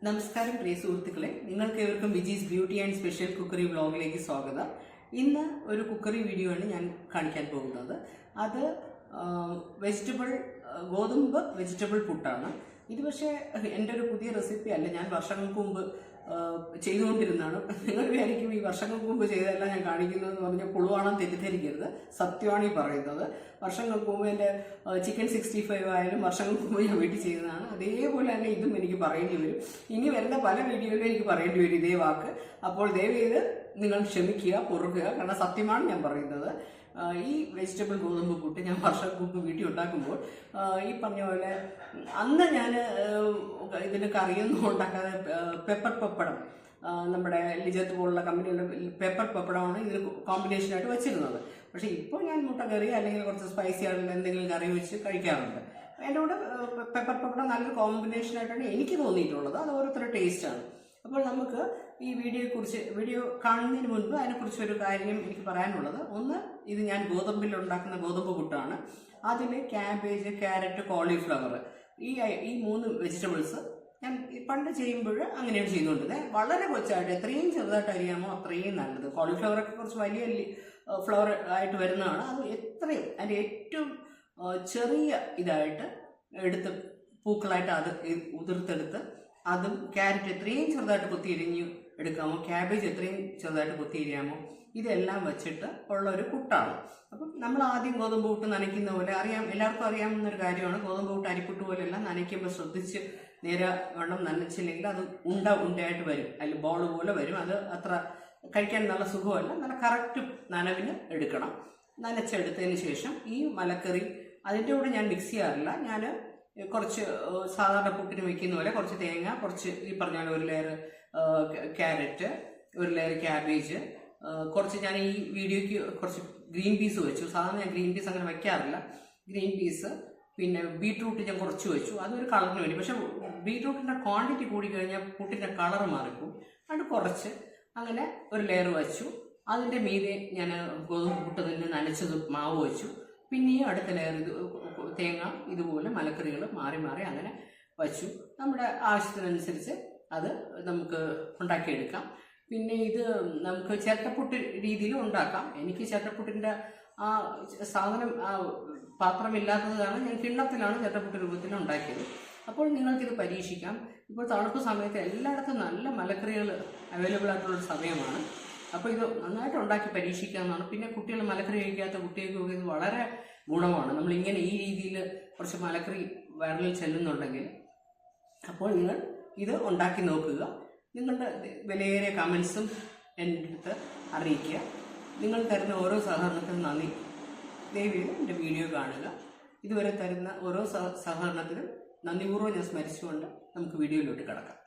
നമസ്കാരം പ്രിയ സുഹൃത്തുക്കളെ, നിങ്ങൾക്ക് ഏവർക്കും വിജീസ് ബ്യൂട്ടി ആൻഡ് സ്പെഷ്യൽ കുക്കറി വ്ളോഗിലേക്ക് സ്വാഗതം. ഇന്ന് ഒരു കുക്കറി വീഡിയോ ആണ് ഞാൻ കാണിക്കാൻ പോകുന്നത്. അത് ഗോതമ്പ് വെജിറ്റബിൾ പുട്ടാണ്. ഇത് പക്ഷേ എൻ്റെ ഒരു പുതിയ റെസിപ്പി അല്ല, ഞാൻ വർഷങ്ങൾക്ക് മുമ്പ് ചെയ്തുകൊണ്ടിരുന്നതാണ്. നിങ്ങൾ വിചാരിക്കും ഈ വർഷങ്ങൾക്ക് മുമ്പ് ചെയ്തതെല്ലാം ഞാൻ കാണിക്കുന്നതെന്ന് പറഞ്ഞാൽ പുളുവാണെന്ന് തെറ്റിദ്ധരിക്കരുത്. സത്യമാണ് ഈ പറയുന്നത്. വർഷങ്ങൾക്ക് മുമ്പ് എൻ്റെ ചിക്കൻ 65 ആയാലും വർഷങ്ങൾക്ക് മുമ്പ് ഞാൻ വീട്ടിൽ ചെയ്തതാണ്. അതേപോലെ തന്നെ ഇതും എനിക്ക് പറയേണ്ടി വരും. ഇനി വരുന്ന പല വീഡിയോയിലും എനിക്ക് പറയേണ്ടി വരും ഇതേ വാക്ക്. അപ്പോൾ ദയവേത് നിങ്ങൾ ക്ഷമിക്കുക, പൊറുക്കുക, കാരണം സത്യമാണ് ഞാൻ പറയുന്നത്. ഈ വെജിറ്റബിൾ ഗോതമ്പ് പുട്ട് ഞാൻ വർഷങ്ങൾക്ക് മുമ്പ് വീട്ടിൽ ഉണ്ടാക്കുമ്പോൾ ഈ പറഞ്ഞ പോലെ അന്ന് ഞാൻ ഇതിന് കറിയൊന്നും ഉണ്ടാക്കാതെ പെപ്പർ പപ്പടം, നമ്മുടെ ലിജത്ത് പോലുള്ള കമ്പനിയുടെ പെപ്പർ പപ്പടമാണ് ഇതിന് കോമ്പിനേഷനായിട്ട് വെച്ചിരുന്നത്. പക്ഷേ ഇപ്പോൾ ഞാൻ മുട്ടക്കറി അല്ലെങ്കിൽ കുറച്ച് സ്പൈസി ആയിട്ടുള്ള എന്തെങ്കിലും കറി വെച്ച് കഴിക്കാറുണ്ട്. എൻ്റെ കൂടെ പെപ്പർ പപ്പടം നല്ലൊരു കോമ്പിനേഷനായിട്ടാണ് എനിക്ക് തോന്നിയിട്ടുള്ളത്. അത് ഓരോരുത്തരുടെ ടേസ്റ്റാണ്. അപ്പോൾ നമുക്ക് ഈ വീഡിയോ കാണുന്നതിന് മുൻപ് അതിനെക്കുറിച്ച് ഒരു കാര്യം എനിക്ക് പറയാനുള്ളത്. ഒന്ന്, ഇത് ഞാൻ ഗോതമ്പിൽ ഉണ്ടാക്കുന്ന ഗോതമ്പ് പുട്ടാണ്. അതിൽ ക്യാബേജ്, ക്യാരറ്റ്, കോളിഫ്ലവർ, ഈ 3 വെജിറ്റബിൾസ് ഞാൻ പണ്ട് ചെയ്യുമ്പോൾ അങ്ങനെയാണ് ചെയ്യുന്നുണ്ട്. വളരെ കൊച്ചായിട്ട് എത്രയും ചെറുതായിട്ട് അരിയാമോ അത്രയും നല്ലത്. കോളിഫ്ലവറൊക്കെ കുറച്ച് വലിയ ഫ്ലവർ ആയിട്ട് വരുന്നതാണ്. അത് എത്രയും അതിൻ്റെ ഏറ്റവും ചെറിയ ഇതായിട്ട് എടുത്ത് പൂക്കളായിട്ട് അത് ഉതിർത്തെടുത്ത്, അതും ക്യാരറ്റ് എത്രയും ചെറുതായിട്ട് കൊത്തിയരിഞ്ഞ് എടുക്കാമോ, ക്യാബേജ് എത്രയും ചെറുതായിട്ട് കൊത്തിയരിയാമോ, ഇതെല്ലാം വെച്ചിട്ട് ഉള്ള ഒരു പുട്ടാണ്. അപ്പം നമ്മൾ ആദ്യം ഗോതമ്പ് പുട്ട് നനയ്ക്കുന്ന പോലെ എല്ലാവർക്കും അറിയാവുന്നൊരു കാര്യമാണ്. ഗോതമ്പ് പുട്ട് അരിപ്പുട്ട് പോലെയല്ല, നനയ്ക്കുമ്പോൾ ശ്രദ്ധിച്ച് നേരെ വെള്ളം നനച്ചില്ലെങ്കിൽ അത് ഉണ്ടയായിട്ട് വരും, അതിൽ ബോൾ പോലെ വരും. അത് അത്ര കഴിക്കാൻ നല്ല സുഖമല്ല. നല്ല കറക്റ്റ് നനവിന് എടുക്കണം. നനച്ചെടുത്തതിന് ശേഷം ഈ മലക്കറി അതിൻ്റെ കൂടെ ഞാൻ മിക്സ് ചെയ്യാറില്ല. ഞാൻ കുറച്ച് സാധാരണ പുട്ടിന് വയ്ക്കുന്ന പോലെ കുറച്ച് തേങ്ങ, കുറച്ച് ഈ പറഞ്ഞ പോലെ 1 ലെയർ ക്യാരറ്റ്, 1 ലെയർ ക്യാബേജ്, കുറച്ച് ഞാൻ ഈ വീഡിയോയ്ക്ക് കുറച്ച് ഗ്രീൻ പീസ് വെച്ചു. സാധാരണ ഞാൻ ഗ്രീൻ പീസ് അങ്ങനെ വയ്ക്കാറില്ല. ഗ്രീൻ പീസ്, പിന്നെ ബീട്രൂട്ട് ഞാൻ കുറച്ച് വെച്ചു. അതൊരു കളറിന് വേണ്ടി. പക്ഷെ ബീട്രൂട്ടിൻ്റെ ക്വാണ്ടിറ്റി കൂടിക്കഴിഞ്ഞാൽ പുട്ടിൻ്റെ കളർ മാറിപ്പോവും. അത് കുറച്ച് അങ്ങനെ 1 ലെയർ വെച്ചു. അതിൻ്റെ മീതെ ഞാൻ ഗോതമ്പ് പുട്ട് തന്നെ നനച്ചത് മാവ് വെച്ചു. പിന്നെയും അടുത്ത ലെയർ തേങ്ങ, ഇതുപോലെ മലക്കറികൾ മാറി മാറി അങ്ങനെ വച്ചു. നമ്മുടെ ആവശ്യത്തിനനുസരിച്ച് അത് നമുക്ക് ഉണ്ടാക്കിയെടുക്കാം. പിന്നെ ഇത് നമുക്ക് ചിരട്ടപ്പുട്ട് രീതിയിലും ഉണ്ടാക്കാം. എനിക്ക് ചിരട്ടപ്പുട്ടിൻ്റെ ആ സാധനം പാത്രമില്ലാത്തതാണ്. ഞാൻ കിണ്ണത്തിലാണ് ചിരട്ടപ്പുട്ട് രൂപത്തിൽ ഉണ്ടാക്കിയത്. അപ്പോൾ നിങ്ങൾക്കിത് പരീക്ഷിക്കാം. ഇപ്പോൾ തണുപ്പ് സമയത്ത് എല്ലായിടത്തും നല്ല മലക്കറികൾ അവൈലബിൾ ആയിട്ടുള്ളൊരു സമയമാണ്. അപ്പോൾ ഇത് നന്നായിട്ട് ഉണ്ടാക്കി പരീക്ഷിക്കാവുന്നതാണ്. പിന്നെ കുട്ടികൾ മലക്കറി കഴിക്കാത്ത കുട്ടികൾക്കൊക്കെ ഇത് വളരെ ഗുണമാണ്. നമ്മളിങ്ങനെ ഈ രീതിയിൽ കുറച്ച് മലക്കറി വയറിൽ ചെല്ലുന്നുണ്ടെങ്കിൽ അപ്പോൾ നിങ്ങൾ ഇത് ഉണ്ടാക്കി നോക്കുക. നിങ്ങളുടെ വിലയേറിയ കമൻസും എൻ്റെ അടുത്ത് അറിയിക്കുക. നിങ്ങൾ തരുന്ന ഓരോ സഹകരണത്തിനും നന്ദി. ദയവേത് എൻ്റെ വീഡിയോ കാണുക. ഇതുവരെ തരുന്ന ഓരോ സഹകരണത്തിനും നന്ദിപൂർവ്വം ഞാൻ സ്മരിച്ചുകൊണ്ട് നമുക്ക് വീഡിയോയിലോട്ട് കിടക്കാം.